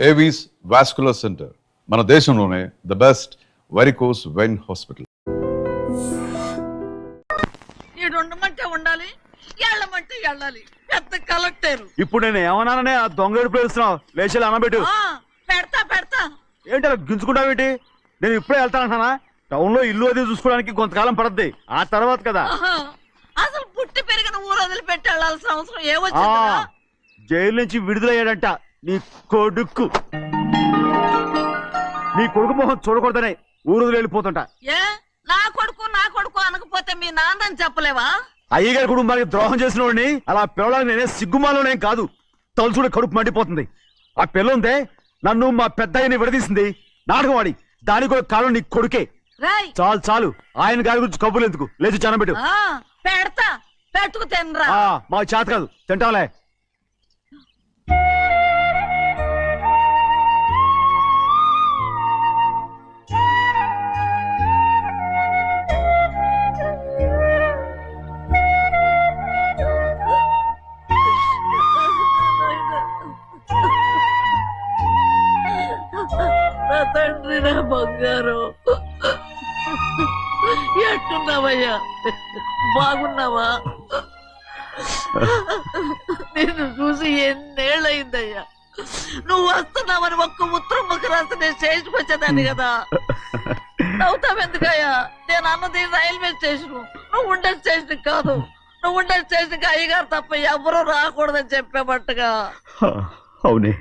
Avis vascular centre మన దేశంలోనే the best varicose vein hospital. ఉండమంటే ఉండాలి, వెళ్ళమంటే వెళ్ళాలి. పెద్ద కలెక్టర్. ఇప్పుడు నేను ఏమన్నాననే ఆ దొంగ పేరుస్తున్నావు. లేచి అనబెట్టు. పెడతా పెడతా. ఏంటి అలా గించుకుంటావేంటి? నేను ఇప్పుడే వెళ్తానంటానా? టౌన్ లో ఇల్లు అది చూసుకోవడానికి కొంతకాలం పడద్ది. ఆ తర్వాత కదా. అసలు పుట్టి పెరిగిన ఊరు వదిలిపెట్టి వెళ్ళాల్సిన అవసరం ఏమొచ్చింది? జైలు నుంచి విడుదలయ్యాడంట నీ కొడుకు. నీ కొడుకు మొహం చూడకూడదనే ఊరు వదిలి వెళ్ళిపోతుంటా. ఏ నా కొడుకు అనకపోతే మీ నాన్నని చెప్పలేవా? అయ్యగారి కుటుంబానికి ద్రోహం చేసిన వాడిని అలా పిల్లలని నేనే సిగ్గుమాలోనేం కాదు. తలుచుడే కడుపు మండిపోతుంది. ఆ పిల్లందే నన్ను మా పెద్దయ్యని విడదీసింది. నాటకం ఆడి దానికి కూడా కాలం నీ కొడుకే. చాలు చాలు, ఆయన గారి గురించి కబుర్లు ఎందుకు? లేచి చనబెట్టు. పెడతా, పెట్టుకు తినరా. మా చేత కాదు, తింటాంలే. తండ్రి నా బంగారు, ఎట్టున్నావయ్యా? బాగున్నావా? నిన్ను చూసి ఎన్నేళ్ళయిందయ్యా. నువ్వు వస్తున్నావని ఒక్క ఉత్తరం ముక్క రాస్తే నేను స్టేషన్కి వచ్చేదాన్ని కదా. నవ్వుతావెందుకయ్యా? నేను అన్నది రైల్వే స్టేషన్, నువ్వు ఉండే స్టేషన్ కాదు. నువ్వు ఉండే స్టేషన్కి అయ్యగారు తప్ప ఎవరూ రాకూడదని చెప్పేమట్టుగా. అవునే,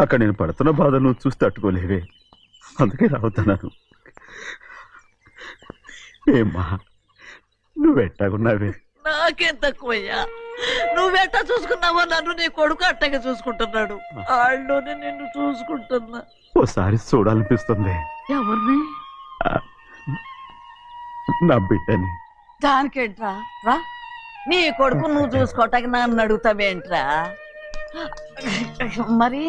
అక్కడ నేను పడుతున్న బాధ నువ్వు చూసి తట్టుకోలేవే, అందుకే రావుతున్నాను. ఏమ్మా నువ్వెట్టాగున్నావే? నాకేం తక్కువయ్యా. నువ్వెట్టా చూసుకున్నావో నన్ను నీ కొడుకు అట్టగా చూసుకుంటున్నాడు. వాళ్ళలోనే నిన్ను చూసుకుంటున్నా. ఓసారి చూడాలనిపిస్తుంది. ఎవరిని? నా బిడ్డని. దానికేంట్రా? రా, నీ కొడుకు నువ్వు చూసుకోవటానికి నన్ను అడుగుతావేంట్రా? మరి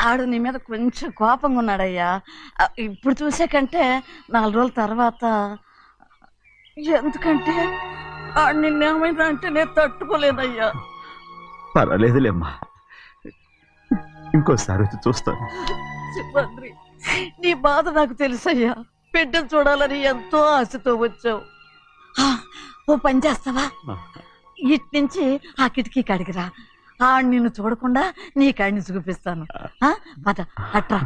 ఆడు నీ మీద కొంచెం కోపంగా ఉన్నాడయ్యా. ఇప్పుడు చూసే కంటే 4 రోజుల తర్వాత. ఎందుకంటే ఆడు నిన్నేమైనా అంటే నేను తట్టుకోలేదయ్యా. పర్వాలేదులేమ్మా, ఇంకోసారి వచ్చి చూస్తాను. శివాద్రి, నీ బాధ నాకు తెలుసయ్యా. బిడ్డను చూడాలని ఎంతో ఆశతో వచ్చావు. ఓ పని చేస్తావా? ఇటు నుంచి ఆ కిటికీ కడిగిరా. ఆడు నిన్ను చూడకుండా నీ కాడిని చూపిస్తాను. పద అట్రా.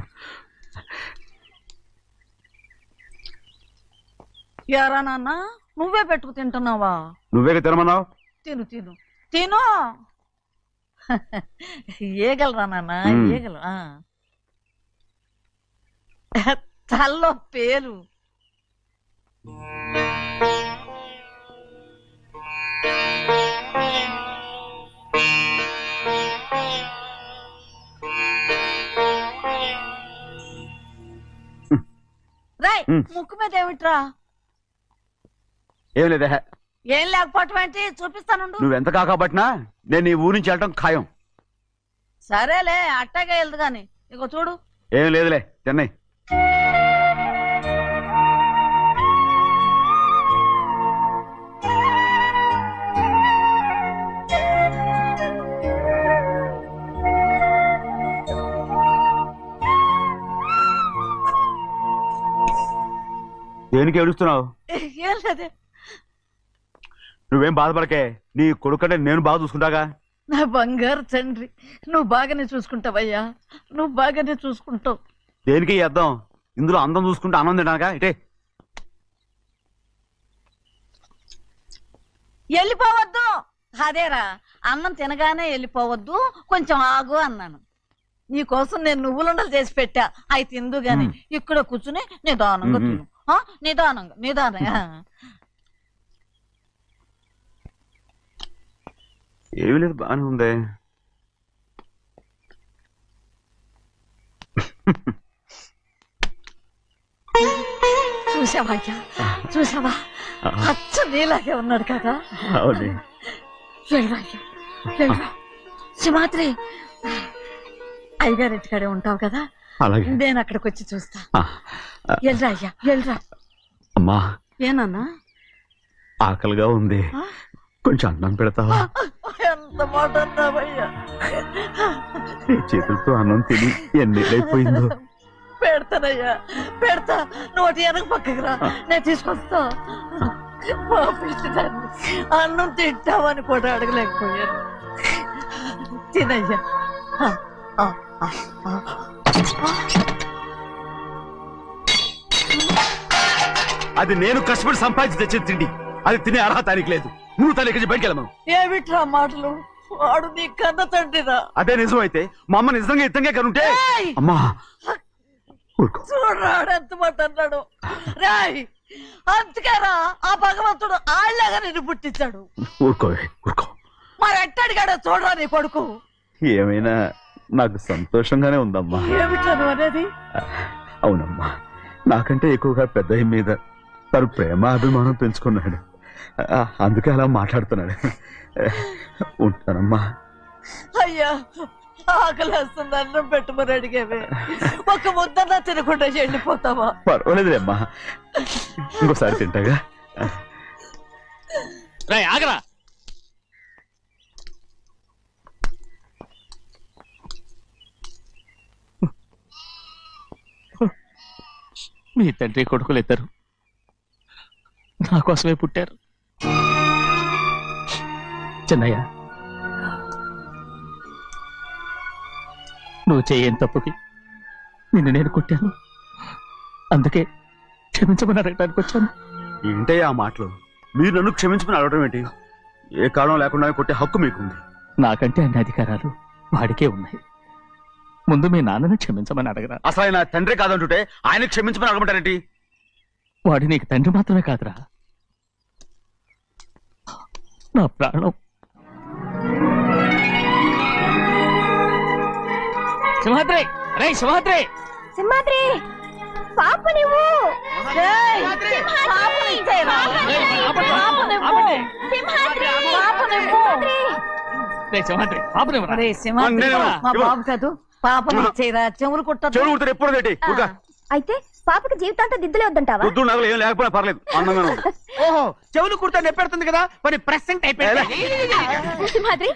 యారా నాన్న, నువ్వే పెట్టుకు తింటున్నావా? నువ్వే తినమన్నావు. తిను తిను తిను. ఏగలరా నాన్న, ఏగలు. తల్లో పేరు. రాయ్, ముక్కు మీద ఏమిట్రా? ఏం లేదా? ఏం లేకపోవటం ఏంటి? చూపిస్తాను. నువ్వెంత కాకబట్టినా నేను ఈ ఊరి నుంచి వెళ్ళటం ఖాయం. సరేలే, అట్టాగే వెళ్దు గాని. ఇగో చూడు. ఏం లేదులే, చెన్నై. దేనికి ఏడుస్తున్నావు? ఏం లేదే. నువ్వేం బాధపడకే, నీ కొడుకంటే నేను బాగా చూసుకుంటాగా. నా బంగారు తండ్రి, నువ్వు బాగానే చూసుకుంటావయ్యా. నువ్వు బాగానే చూసుకుంటావు. దేనికి అర్థం? ఇందులో అందం చూసుకుంటే అన్నం తినాగా. ఇటే వెళ్ళిపోవద్దు. అదేరా, అన్నం తినగానే వెళ్ళిపోవద్దు, కొంచెం ఆగు అన్నాను. నీకోసం నేను నువ్వులుండలు చేసి పెట్టా. అవి తిందు గాని ఇక్కడ కూర్చుని నిదానంగా తిను. నిదానంగా నిదానంగా. ఏమి లేదు, బాగానే ఉంది. చూసావా చూసావా? అచ్చ నీలాగే ఉన్నాడు కదా. సింహాద్రి, అయ్యగారింటికాడే ఉంటావు కదా, నేను అక్కడికి వచ్చి చూస్తా. వెళ్ళరా అయ్యా, వెళ్ళరా. అమ్మా, ఏనన్నా? ఆకలిగా ఉంది, కొంచెం అన్నం పెడతావా? ఎంత మాట అన్నావయ్యా. నీ చేతులతో అన్నం తిని ఎన్నిళ్ళైపోయిందో. పెడతానయ్యా, పెడతా. నోటి వెనక పక్కకి రా, నేను తీసుకొస్తా. పాపిస్తాను, అన్నం తింటామని కూడా అడగలేకపోయాను. తినయ్యా. అది నేను కష్టపడి సంపాదించి తెచ్చిన తిండి. అది తినే అర్హత ఆయనకి లేదు. నువ్వు తల్లి ఇక్కడి బయటికి వెళ్ళమను. ఏమిట్రా మాటలు? వాడు నీ కన్న తండ్రిరా. అదే నిజం అయితే మా అమ్మ నిజంగా ఇద్దంగా కనుంటే. అమ్మా చూడరాడు ఎంత మాట అన్నాడు. రాయ్, అందుకేరా ఆ భగవంతుడు ఆళ్ళగా నిన్ను పుట్టించాడు. ఊరుకో ఊరుకో. మరి ఎట్టడిగాడో చూడరా నీ కొడుకు. ఏమైనా నాకు సంతోషంగానే ఉందమ్మా. ఏమిట్రా నువ్వు అనేది? అవునమ్మా, నాకంటే ఎక్కువగా పెద్దయ్య మీద తను ప్రేమ అభిమానం పెంచుకున్నాడు. అందుకే అలా మాట్లాడుతున్నాడు. ఉంటానమ్మా. అయ్యా, ఆకలేస్తుంది, అన్నం పెట్టమని అడిగేవే. ఒక ముద్దన్నా తినకుండా వెళ్ళిపోతావా? పర్వాలేదులేమ్మా, ఇంకోసారి తింటాగా. ఆగరా. మీ తండ్రి కొడుకులు ఇద్దరు నా కోసమే పుట్టారు. చిన్నయ్య, నువ్వు చేయని తప్పుకి నిన్ను నేను కొట్టాను. అందుకే క్షమించమని అడగడానికి వచ్చాను. ఏంటయ్యా ఆ మాటలు? మీరు నన్ను క్షమించుకుని అడగడం ఏంటి? ఏ కారణం లేకుండా కొట్టే హక్కు మీకుంది. నాకంటే అన్ని అధికారాలు వాడికే ఉన్నాయి. ముందు మీ నాన్నని క్షమించమని అడగరా. అసలు ఆయన తండ్రి కాదంటుంటే ఆయన క్షమించమని అడగమంటారేంటి? వాడి నీకు తండ్రి మాత్రమే కాదురా, నా ప్రాణం. సింహాద్రి, రే సింహాద్రి, సింహాద్రి, పాప నువ్వు. ఏయ్, పాపని ఇచ్చేయరా. రే సింహాద్రి, పాపనివ్వరా. రే సింహాద్రి, నేనేమో, మా ఇవ్వు. బాబు కాదు, పాపని ఇచ్చేయరా. చెవులు కుట్టదు. చెవులు కుడితే ఎప్పుడు ఏంటి? ఊరుగా. అయితే పాపకి జీవితాంతం దిద్దులే వద్దంటావా? వద్దు, నగలు ఏం లేకపోయినా పర్లేదు, అందంగా ఉంది. ఓహో, చెవులు కుర్తా నెప్పెడుతుంది కదా, మరి ప్రెసెంట్ అయిపోయింది. సింహాద్రి,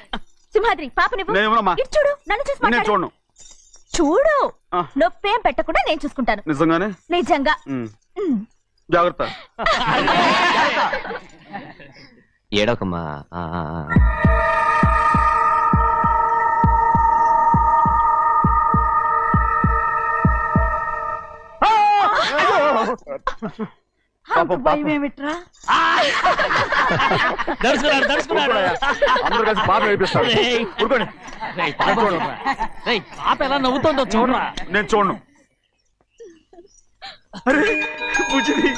సింహాద్రి, పాప నువ్వు. నేనేమోనమ్మా? ఇటు చూడు, నన్ను చూసి నేను మాట్లాడు. చూడను. చూడు, ఆ. నొప్పేం పెట్టకుండా నేను చూసుకుంటాను. నిజంగానే? నిజంగా. ఉమ్. జాగ్రత్త. ఏడోకమ్మా. అంత భయం ఏమిట్రా? దడుచుకున్నాడు, దడుచుకున్నాడు. అందరూ కలిసి పాప ఏడిపిస్తారు. రేయ్. ఊరుకోండి. రేయ్, పాప చూడరా. రేయ్, పాప ఎలా నవ్వుతుందో చూడరా. నేను చూడను. అరే బుజ్జిది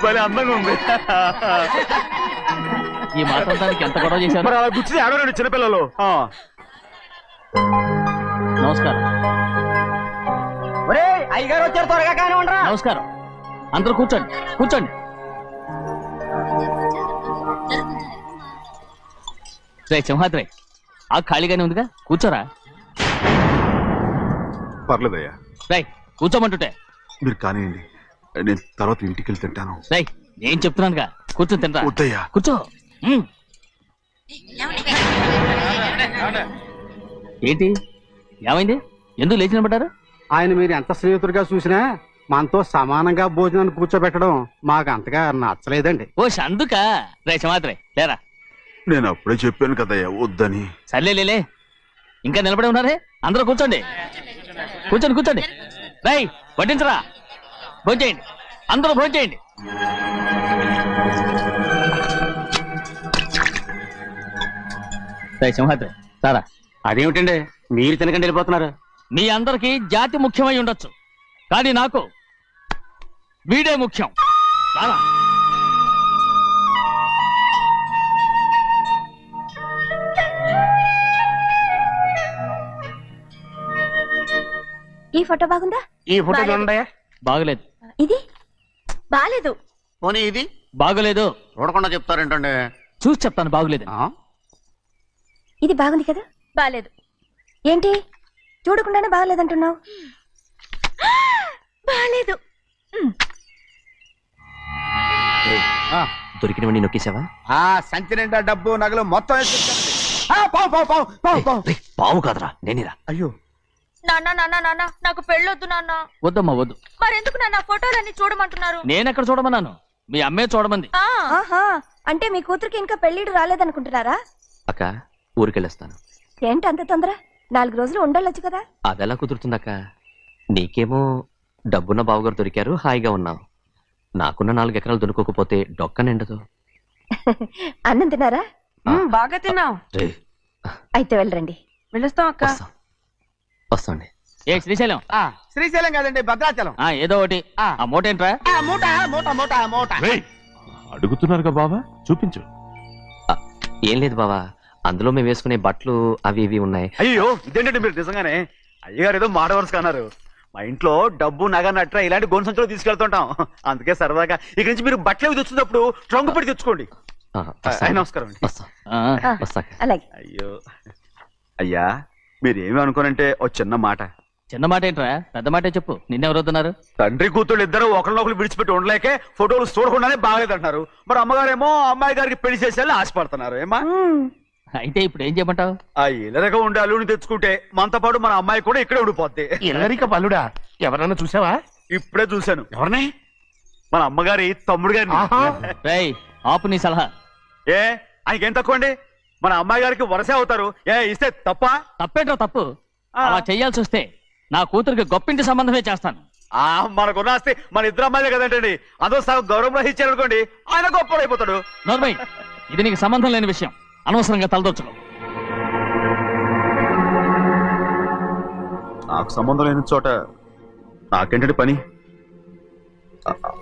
భలే అందంగా ఉంది. ఈ మాట్లాడడానికి ఎంత గొడవ చేశారు. మరి అలా బుచ్చిది ఆడవాడు చిన్నపిల్లలు. నమస్కారం. అయ్యగారు వచ్చారు, త్వరగా కానివ్వండి. నమస్కారం. అందరూ కూర్చోండి, కూర్చోండి. రే సింహాద్రి, ఆ ఖాళీగానే ఉందిగా, కూర్చోరా. పర్లేదయ్యా, రై కూర్చోమంటుంటే. మీరు కానివ్వండి, నేను తర్వాత ఇంటికి వెళ్ళి తింటాను. రై నేను చెప్తున్నానుగా, కూర్చొని తినరా. వద్దయ్యా. కూర్చో. ఏంటి ఏమైంది? ఎందుకు లేచి నిలబడ్డారు? ఆయన మీరు ఎంత స్నేహితుడిగా చూసినా మనతో సమానంగా భోజనాన్ని కూర్చోబెట్టడం మాకు అంతగా నచ్చలేదండి. ఓ అందుక. రే సింహాద్రి లేరా. నేను అప్పుడే చెప్పాను కదయ్యా వద్దని. సర్లే, ఇంకా నిలబడి ఉన్నారే. అందరూ కూర్చోండి, కూర్చోండి, కూర్చోండి. రై వడ్డించరా, భోంచేయండి, అందరూ భోంచేయండి. రై సింహాద్రి సారా. అదేమిటండి మీరు తినకండి వెళ్ళిపోతున్నారు? మీ అందరికీ జాతి ముఖ్యమై ఉండొచ్చు, కానీ నాకు వీడే ముఖ్యం. రారా. ఈ ఫోటో బాగుందా? ఈ ఫోటో చూడండి. బాగలేదు. ఇది బాలేదు. పోనీ ఇది బాగలేదు. చూడకుండా చెప్తారేంటండి? చూసి చెప్తాను బాగలేదు. ఇది బాగుంది కదా? బాలేదు. ఏంటి చూడకుండానే బాగలేదంటున్నావు? బాలేదు. దొరికినవన్నీ నొక్కేసావా? ఆ సంచి నిండా డబ్బు నగలు మొత్తం వేసుకొచ్చానండి. ఆ, పావు పావు పావు పావు పావు. రేయ్, పావు కాదురా నేనేరా. అయ్యో నాన్న నాన్న నాన్న నాకు పెళ్ళొద్దు నాన్న. వద్దమ్మా వద్దు. మరెందుకు నాన్న ఫోటోలన్నీ చూడమంటున్నారు? నేనెక్కడ చూడమన్నాను? మీ అమ్మే చూడమంది. ఆహా, అంటే మీ కూతురికి ఇంకా పెళ్ళిడు రాలేదనుకుంటున్నారా? అక్క ఊరికెళ్ళొస్తాను. ఏంటి అంత తొందర? 4 రోజులు ఉండొచ్చు కదా. అదెలా కుదురుతుందక్క? నీకేమో డబ్బున్న బావగారు దొరికారు, హాయిగా ఉన్నావు. నాకున్న 4 ఎకరాలు దొరకకపోతే డొక్క నిండదు. అన్నం తిన్నారా? బాగా తిన్నావు. రే, అయితే వెళ్ళరండి. వెళ్ళొస్తాం అక్క. వస్తాండి. ఏ శ్రీశైలం, శ్రీశైలం కాదండి, భద్రాచలం. ఏదో ఒకటి. ఆ మూట ఏంట్రా? మూట మూట మూట మూట. అడుగుతున్నారుగా బాబా, చూపించు. ఏం లేదు బావా, అందులో మేము వేసుకునే బట్టలు అవి ఇవి ఉన్నాయి. అయ్యో ఇదేంటండి మీరు నిజంగానే అయ్యగారు ఏదో మాట వరుస అన్నారు. మా ఇంట్లో డబ్బు నగ నట్ర ఇలాంటి గొంతు సంచులు తీసుకెళ్తుంటాం. అందుకే సరదాగా ఇక నుంచి మీరు బట్టలు అవి తెచ్చుకున్నప్పుడు ట్రంక్ పెట్టి తెచ్చుకోండి. నమస్కారం అండి. వస్తా వస్తాక. అలాగే. అయ్యో అయ్యా, మీరేమి అనుకోనంటే ఓ చిన్న మాట. చిన్న మాట ఏంట్రా? పెద్ద మాటే చెప్పు. నిన్నెవరు వద్దన్నారు? తండ్రి కూతుళ్ళు ఇద్దరు ఒకరినొకరు విడిచిపెట్టి ఉండలేకే ఫోటోలు చూడకుండానే బాగలేదంటున్నారు. మరి అమ్మగారేమో అమ్మాయి గారికి పెళ్లి చేసేయాలని ఆశపడుతున్నారు. ఏమా అయితే ఇప్పుడు ఏం చేయమంటావు? ఆ ఇల్లరగా ఉండే అల్లుని తెచ్చుకుంటే మనతో పాటు మన అమ్మాయి కూడా ఇక్కడే ఉండిపోద్ది. ఇల్లరిక పల్లుడా? ఎవరన్నా చూసావా? ఇప్పుడే చూశాను. ఎవరిని? మన అమ్మగారి తమ్ముడు గారిని. రేయ్, ఆపు నీ సలహా. ఏ ఆయనకేం తక్కువ అండి? మన అమ్మాయి గారికి వరసే అవుతారు. ఏ ఇస్తే తప్ప? తప్పేంట్రా తప్పు? అలా చెయ్యాల్సి వస్తే నా కూతురికి గొప్పింటి సంబంధమే చేస్తాను. మనకున్న ఆస్తి మన ఇద్దరు అమ్మాయిలే కదంటండి. అదో సగం గౌరవం ఇచ్చారనుకోండి, ఆయన గొప్పడైపోతాడు. నోర్మయ్, ఇది నీకు సంబంధం లేని విషయం. అనవసరంగా తలదొచ్చుకో. నాకు సంబంధం లేని చోట నాకేంటంటే పని.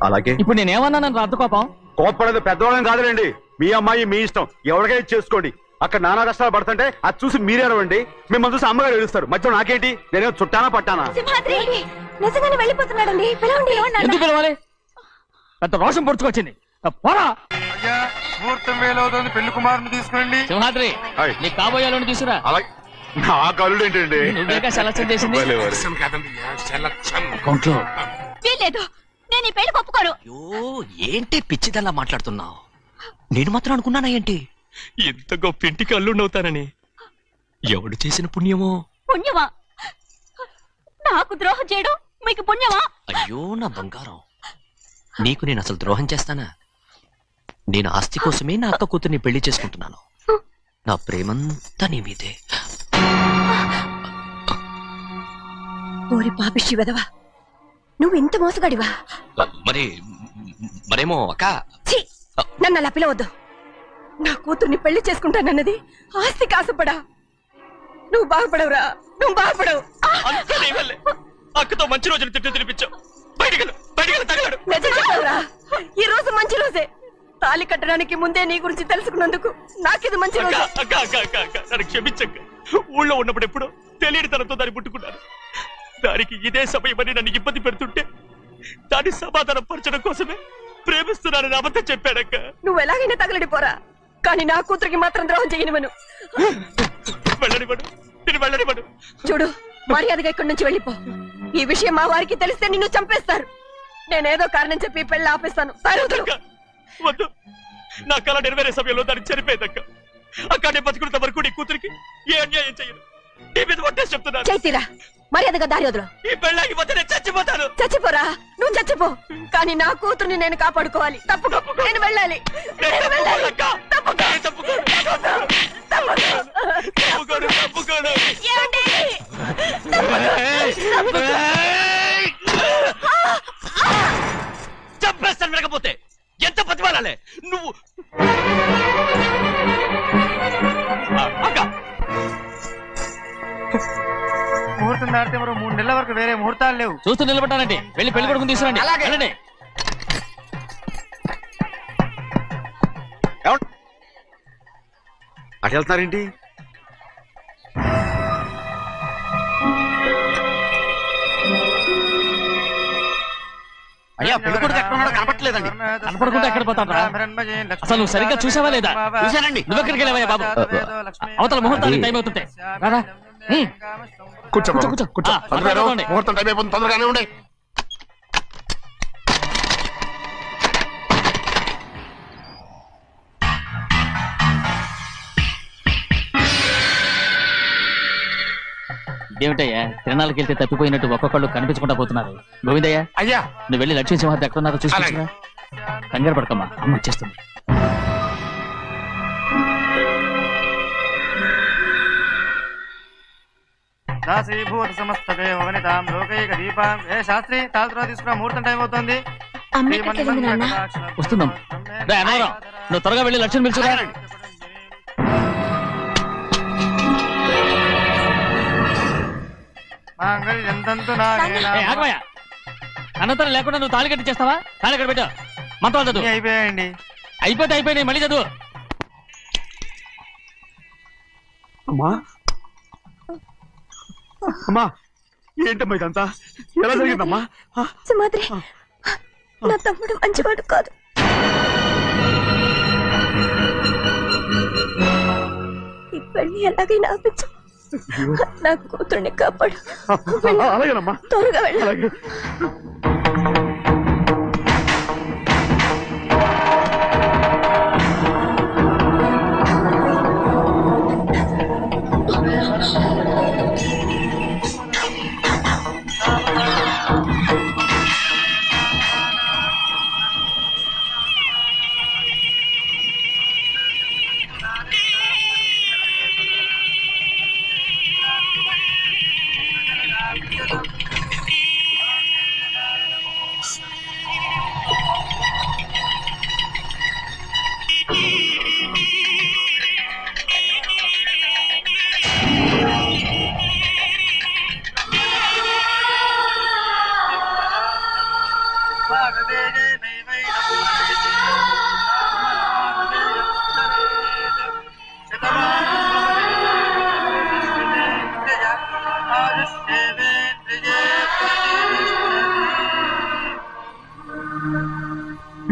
అలాగే ఇప్పుడు నేనేమన్నానని రద్దు కోపం? కోప్పడేది పెద్దవాళ్ళని కాదులేండి. మీ అమ్మాయి మీ ఇష్టం, ఎవరికైనా చేసుకోండి. అక్కడ నానా కష్టాలు పడుతుంటే అది చూసి మీరేరవండి. మిమ్మల్ని చూసి అమ్మగారు ఏడుస్తారు. మధ్యలో నాకేంటి? నేనేమో చుట్టానా పట్టానా? సింహాద్రి నిజంగానే వెళ్ళిపోతున్నాడండి. పిలవండి. ఎందుకు పిలవాలి? పెద్ద రోషం పొడుచుకొచ్చింది. పోరా ముహూర్తం వేలవుతుంది, పెళ్లి కుమారుని తీసుకురండి. సింహాద్రి, హాయ్. నీ కాబోయేలోని తీసుకురా. అలాగే నా కళ్ళు ఏంటండి? నువ్వేగా సెలక్షన్ చేసింది. కొంట్లో వీల్లేదు, నేను ఈ పెళ్లి ఒప్పుకోను. అయ్యో, ఏంటి పిచ్చిదల్లా మాట్లాడుతున్నావు? నేను మాత్రం అనుకున్నానా ఏంటి ఇంత గొప్ప ఇంటికి అల్లుండవుతానని? ఎవడు చేసిన పుణ్యమో? పుణ్యమా? నాకు ద్రోహం చేయడం మీకు పుణ్యమా? అయ్యో నా బంగారం, నీకు నేను అసలు ద్రోహం చేస్తానా? నేను ఆస్తి కోసమే నా అక్క కూతుర్ని పెళ్లి చేసుకుంటున్నాను. నా ప్రేమంతా నీ మీదే. ఓరి పాపిష్టి వెదవా, నువ్వు ఇంత మోసగాడివా? మరేమో అక్క. ఛీ, నన్ను అలా పిలవద్దు. నా కూతుర్ని పెళ్లి చేసుకుంటానన్నది ఆస్తి కాసపడా? నువ్వు బాగుపడవురా, నువ్వు బాగుపడవు. అక్కతో మంచి రోజులు తిట్టు తినిపించావు. నిజం చెప్పవురా, ఈ రోజు మంచి రోజే. తాళి కట్టడానికి ముందే నీ గురించి తెలుసుకున్నందుకు నాకిది మంచి రోజు. నన్ను క్షమించక్క. ఊళ్ళో ఉన్నప్పుడు ఎప్పుడు తెలియని తనతో దాన్ని పుట్టుకున్నాను. దానికి ఇదే సమయమని నన్ను ఇబ్బంది పెడుతుంటే దాన్ని సమాధానం పరచడం కోసమే ప్రేమిస్తున్నానని అబద్ధం చెప్పాడక్క. నువ్వు ఎలాగైనా తగలడిపోరా, కానీ నా కూతురికి మాత్రం ద్రోహం చేయనివను. వెళ్ళనివ్వడు, నేను వెళ్ళనివ్వడు. చూడు, మర్యాదగా ఇక్కడి నుంచి వెళ్ళిపో. ఈ విషయం మా వారికి తెలిస్తే నిన్ను చంపేస్తారు. నేనేదో కారణం చెప్పి పెళ్లి ఆపేస్తాను. వద్దు, నా కళ నెరవేరే సమయంలో దాన్ని చనిపోయిందక్క. అక్కడే బతుకున్నంత వరకు నీ కూతురికి ఏ అన్యాయం చేయను. నీ మీద ఒట్టేసి చెప్తున్నాను. చైతీరా, మర్యాదగా దారి వదులు. ఈ పెళ్ళాకి పోతే నేను చచ్చిపోతాను. చచ్చిపోరా, నువ్వు చచ్చిపో, కానీ నా కూతుర్ని నేను కాపాడుకోవాలి. తప్పుకో, నేను వెళ్ళాలి. నేను వెళ్ళాలి. తప్పుకో. ఏమండి? చంపేస్తాను. లేకపోతే ఎంత బతిమాలాలే నువ్వు? ముహూర్తం దాటితే మరో 3 నెలల వరకు వేరే ముహూర్తాలు లేవు. చూస్తూ నిలబడ్డానండి. వెళ్ళి పెళ్లి కొడుకుని తీసుకురండి. వెళ్ళండి. అటు వెళ్తున్నారేంటి? అయ్యా, పెళ్లి కొడుకు ఎక్కడ ఉన్నాడో కనపట్లేదండి. కనపడకుండా ఎక్కడ పోతాడ్రా? అసలు నువ్వు సరిగ్గా చూసావా లేదా? చూశానండి. నువ్వెక్కడికి వెళ్ళావయ్యా బాబు? అవతల ముహూర్తానికి టైం అవుతుంటే రారా. కూర్చో కూర్చో. కూర్చో. మాట్లాడుకోండి. ముహూర్తం టైం అయిపోతుంది, తొందరగానే ఉండే. ఏమిటయ్యా తిరణాలకు వెళ్తే తప్పిపోయినట్టు ఒక్కొక్కళ్ళు కనిపించకుండా పోతున్నారు. గోవిందయ్య, అయ్యా నువ్వు వెళ్ళి లక్ష్మీ సింహాద్రి ఎక్కడున్నారో చూసుకుంటున్నా. కంగారు పడకమ్మా, అమ్మ వచ్చేస్తుంది. దాసీభూత సమస్త దేవ వనితాం లోకైక దీపాం. ఏ శాస్త్రి తాళతో తీసుకున్న ముహూర్తం టైం అవుతుంది. వస్తున్నాం. రా అన్నవరం, నువ్వు త్వరగా వెళ్ళి లక్ష్మణ్ పిలుచురా. అనంతరం లేకుండా నువ్వు తాళి కట్టి చేస్తావా? తాళి కట్టి పెట్టు. మంత్రాలు చదువు. అయిపోయాయండి. అయిపోయినాయి, మళ్ళీ చదువు. అమ్మా అమ్మా, ఏంటమ్మా ఇదంతా? ఎలా జరిగిందమ్మా? సింహాద్రి, నా తమ్ముడు మంచివాడు కాదు. ఈ పెళ్లి ఎలాగైనా ఆపించు. నా కూతుర్ని కాపాడు. అలాగేనమ్మా, త్వరగా వెళ్ళు. అలాగే.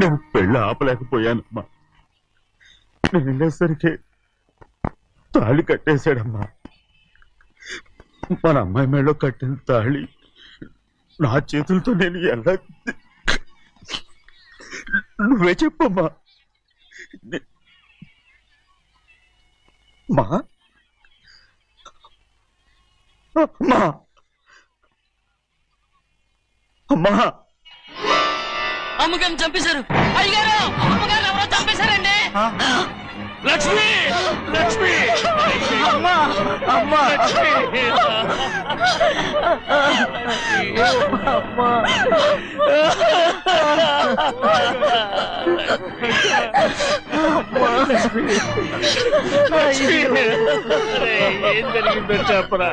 నేను పెళ్ళి ఆపలేకపోయానమ్మా. నేను వెళ్ళేసరికి తాళి కట్టేశాడమ్మా. మన అమ్మాయి మేడలో కట్టిన తాళి నా చేతులతో నేను ఎలా... నువ్వే చెప్పమ్మా. మా అమ్మా, అమ్మా, అమ్మగారిని చంపేశారు. అయ్యారు, అమ్మగారు ఎవరో చంపేశారండి. లక్ష్మి, లక్ష్మి, అమ్మా, అమ్మా, లక్ష్మి. ఏం జరిగిందో చెప్పరా?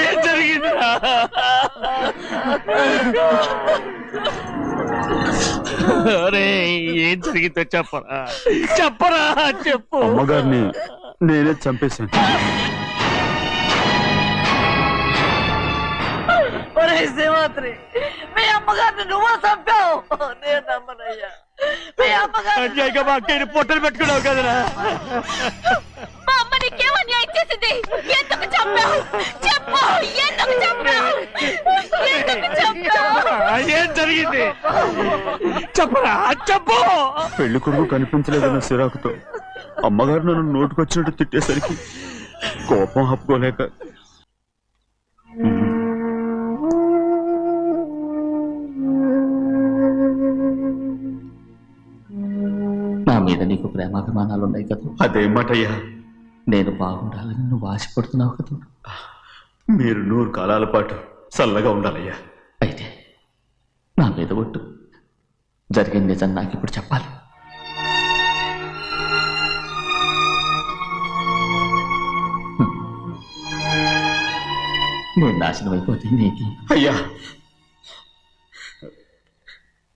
ఏం జరిగిందిరా? ఏం జరిగిందో చెప్పరా? చెప్పరా, చెప్పు. అమ్మగారిని నేనే చంపేశాను. ఒరే సింహాద్రి, మీ అమ్మగారిని నువ్వు చంపావు. నేను నమ్మనయ్యా. మీ అమ్మగారు మా అక్కని పొట్టలు పెట్టుకున్నావు కదరా. మా అమ్మ నీకేం అన్యాయం చేసింది? ఎందుకు చంపావు? చెప్పు, ఎందుకు చంపావు? ఎందుకు చంపావు? ఏం జరిగింది చెప్పరా, చెప్పు. పెళ్లి కొడుకు కనిపించలేదన్న సిరాకుతో అమ్మగారు నన్ను నోటుకొచ్చినట్టు తిట్టేసరికి కోపం ఆపుకోలేక నా మీద నీకు ప్రేమాభిమానాలు ఉన్నాయి కదా. అదేమాటయ్యా, నేను బాగుండాలని నువ్వు ఆశపడుతున్నావు కదా. మీరు 100 కాలాల పాటు చల్లగా ఉండాలయ్యా. అయితే నా మీద ఒట్టు. జరిగిన నిజం నాకు ఇప్పుడు చెప్పాలి. నేను నాశనం అయిపోతే నీకు. అయ్యా,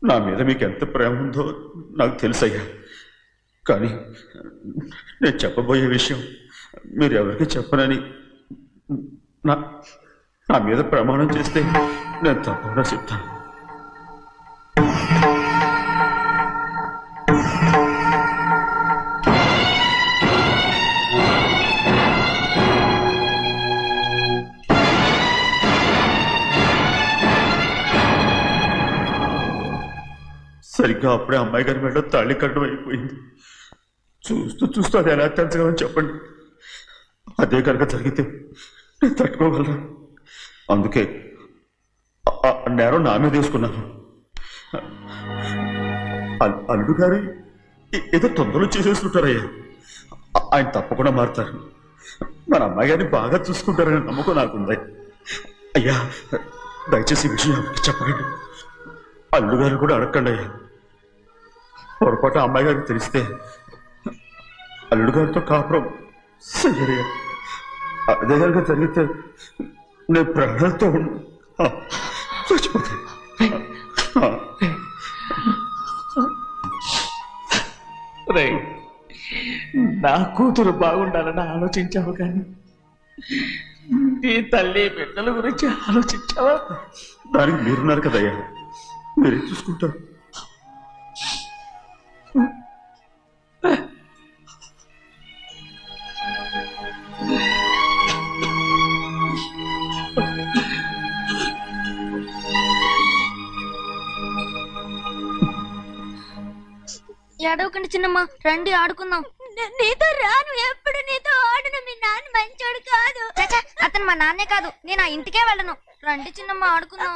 నా మీద మీకు ఎంత ప్రేమ ఉందో నాకు తెలుసయ్యా. కానీ నేను చెప్పబోయే విషయం మీరు ఎవరికి చెప్పనని నా మీద ప్రమాణం చేస్తే నేను తప్పకుండా చెప్తాను. సరిగ్గా అప్పుడే అమ్మాయి గారి మెడలో తాళి కట్టడం అయిపోయింది. చూస్తూ చూస్తూ అది ఎలా తెంచగలని చెప్పండి. అదే కనుక జరిగితే నేను తట్టుకోగలను. అందుకే ఆ నేరం నా మీద తీసుకున్నాను. అల్లుడు గారు ఏదో తొందరలో చేసేస్తుంటారయ్యా. ఆయన తప్పకుండా మారుతారు. మన అమ్మాయి గారిని బాగా చూసుకుంటారని నమ్మకం నాకుంది. అయ్యా దయచేసి ఈ విషయం ఎవరికి చెప్పకండి. అల్లుడు గారు కూడా అడగండి అయ్యా. పొరపాటు అమ్మాయి గారికి తెలిస్తే అల్లుడు గారితో కాపురం సరిగా అదే కనుక జరిగితే నేను ప్రాణాలతో చచ్చిపోతాను. నా కూతురు బాగుండాలని ఆలోచించావు కానీ నీ తల్లి బిడ్డల గురించి ఆలోచించావా? దానికి మీరున్నారు కదయ్యా, మీరే చూసుకుంటారు. ఏడవకండి చిన్నమ్మ, రండి ఆడుకుందాం. నీతో రాను, ఎప్పుడు నీతో ఆడను. మీ నాన్న మంచోడు కాదు. అతను మా నాన్నే కాదు, నేను ఆ ఇంటికే వెళ్ళను. రండి చిన్నమ్మ ఆడుకుందాం.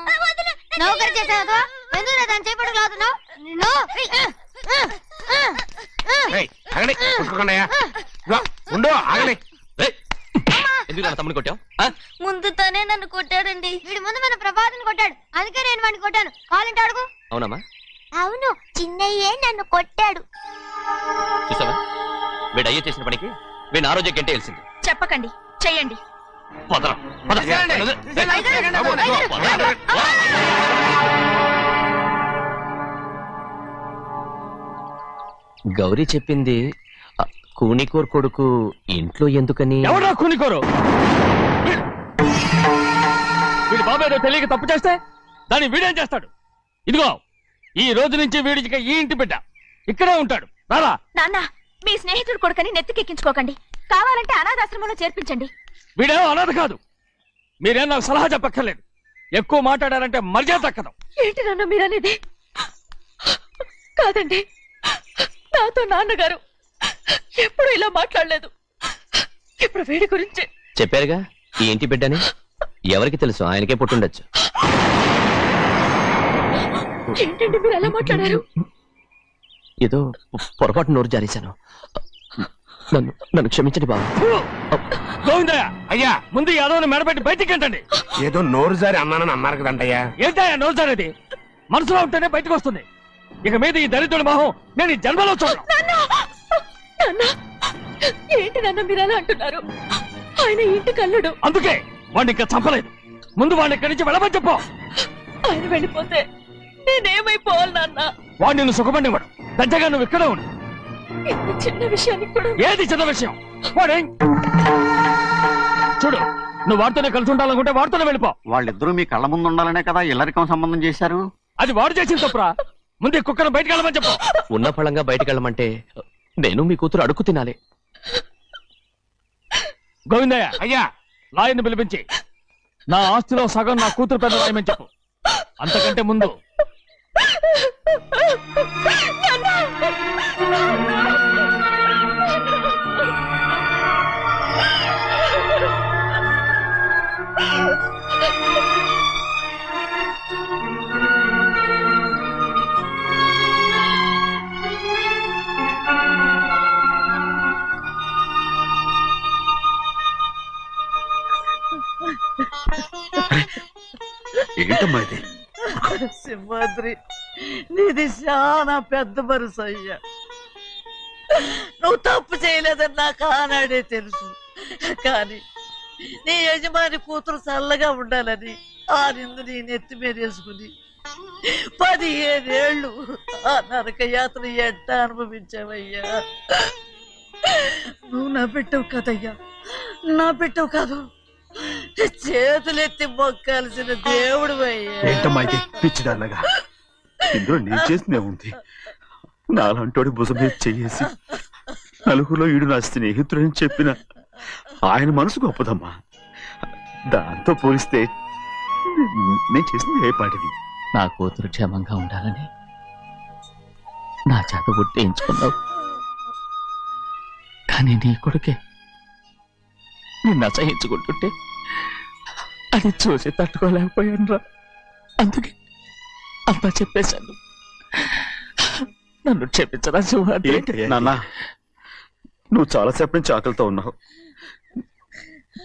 నౌకరు చేసావు ఎందుకు దాని చేపడు లాదున్నావు? తమ్ముని కొట్టావు? ముందు తనే నన్ను కొట్టాడండి. వీడి ముందు మన ప్రభాతం కొట్టాడు, అందుకే నేను వాడిని కొట్టాను. కావాలంటే అడుగు. అవునమ్మా? అవును, చిన్నయ్యే నన్ను కొట్టాడు. చూసావా, వీడు అయ్యే చేసిన పనికి వీడిని ఆ రోజే గంటే తెలిసింది. చెప్పకండి, చెయ్యండి. గౌరీ చెప్పింది కూనికోర్ కొడుకు ఇంట్లో ఎందుకని? ఎవరా కూనికోరు? వీడి బాబు ఏదో తెలియక తప్పు చేస్తే దాన్ని వీడేం చేస్తాడు? ఇదిగో ఈ రోజు నుంచి వీడికి ఈ ఇంటి బిడ్డ ఇక్కడే ఉంటాడు. రారా. నాన్న, మీ స్నేహితుడు కొడుకని నెత్తికెక్కించుకోకండి. కావాలంటే అనాథాశ్రమంలో చేర్పించండి. వీడేమో అనాథ కాదు. మీరేం నాకు సలహా చెప్పక్కర్లేదు. ఎక్కువ మాట్లాడారంటే మర్యాద దక్కదు. ఏంటి నాన్న మీరనేది? కాదండి, నాతో నాన్నగారు ఎప్పుడు ఇలా మాట్లాడలేదు. ఇప్పుడు వీడి గురించి చెప్పారుగా ఈ ఇంటి బిడ్డని. ఎవరికి తెలుసు, ఆయనకే పుట్టుండొచ్చు. ఏంటండి మీరు ఎలా మాట్లాడారు? ఏదో పొరపాటు నోరు జారేశాను. నన్ను క్షమించండి బాబు. గోవిందయ్య, అయ్యా ముందు యాదవ్ని మెడబెట్టి బయటికి ఏంటండి? ఏదో నోరు జారి అన్నానని అన్నారు కదంటయ్యా. ఏంటయ్యా నోరు జారేది? మనసులో ఉంటేనే బయటకు వస్తుంది. ఇక మీద ఈ దరిద్రుడి మొహం నేను ఈ జన్మలో చూడను. ఏంటి నాన్న మీరు ఎలా అంటున్నారు? ఆయన ఇంటి కల్లుడు. అందుకే వాడిని ఇంకా చంపలేదు. ముందు వాడిని ఇక్కడి నుంచి వెళ్ళమని చెప్పు. ఆయన వెళ్ళిపోతే నేనేమైపోవాలి నాన్న? వాడిని నువ్వు సుఖపడివాడు. దచ్చగా నువ్వు ఇక్కడ ఉండు. ఇంత చిన్న విషయానికి కూడా. ఏది చిన్న విషయం? వాడేం చూడు, నువ్వు వాడితోనే కలిసి ఉండాలనుకుంటే వాడితోనే వెళ్ళిపో. వాళ్ళిద్దరూ మీ కళ్ళ ముందు ఉండాలనే కదా ఇల్లరికం సంబంధం చేశారు. అది వాడు చేసిన తప్పురా. ముందు ఈ కుక్కను బయటకు వెళ్ళమని చెప్పు. ఉన్న ఫలంగా బయటకు వెళ్ళమంటే నేను మీ కూతురు అడుక్కు తినాలి. గోవిందయ్య, అయ్యా లాయర్ని పిలిపించి నా ఆస్తిలో సగం నా కూతురు పెద్ద రాయమని చెప్పు. అంతకంటే ముందు ఏంటమ్మా ఇది? సింహాద్రి, నీది చాలా పెద్ద మనసు అయ్యా. నువ్వు తప్పు చేయలేదని నాకు ఆనాడే తెలుసు. కానీ నీ యజమాని కూతురు చల్లగా ఉండాలని ఆ నిందు నీ నెత్తి మీద వేసుకుని 15 ఏళ్ళు ఆ నరక యాత్ర ఎట్ట అనుభవించావయ్యా. నువ్వు నా పెట్టవు కదయ్యా, నా పెట్టవు కాదు, చేతులెత్తి మొక్కాల్సిన దేవుడు అయ్యా. ఏంటమ్మా ఇది పిచ్చిదాన్నగా? ఇందులో నేను చేసినే ఉంది. నాలంటోడి భుజం మీద చెయ్యేసి నలుగురిలో ఈడు నా స్నేహితుడని చెప్పిన ఆయన మనసు గొప్పదమ్మా. దాంతో పోలిస్తే నేను చేసింది ఏ పాటిది? నా కూతురు క్షేమంగా ఉండాలని నా చేత గుర్తించుకున్నావు. కానీ నీ కొడుకే నిన్ను అసహించుకుంటుంటే అది చూసి తట్టుకోలేకపోయాను రా. అందుకే అంతా చెప్పేశాను. నన్ను క్షమించరా సింహాద్రి. నాన్న, నువ్వు చాలాసేపు నుంచి ఆకలితో ఉన్నావు.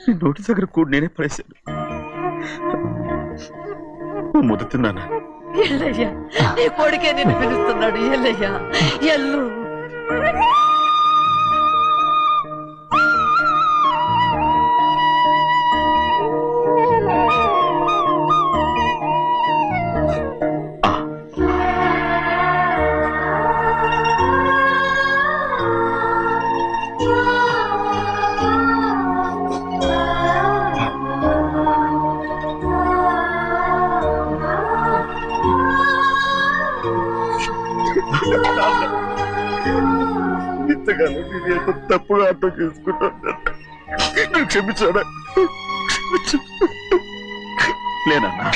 నీ నోటి దగ్గర కూడా నేనే పడేశాను. నువ్వు ముద్దు తిన్నానా? ఎల్లయ్యా, నీ కొడుకే నిన్ను పిలుస్తున్నాడు. ఎల్లయ్యా, ఎల్లు. ఇంతకాలం నేను ఎంత తప్పుగా అర్థం చేసుకుంటాను. నువ్వు క్షమించాడా? లేనన్నా.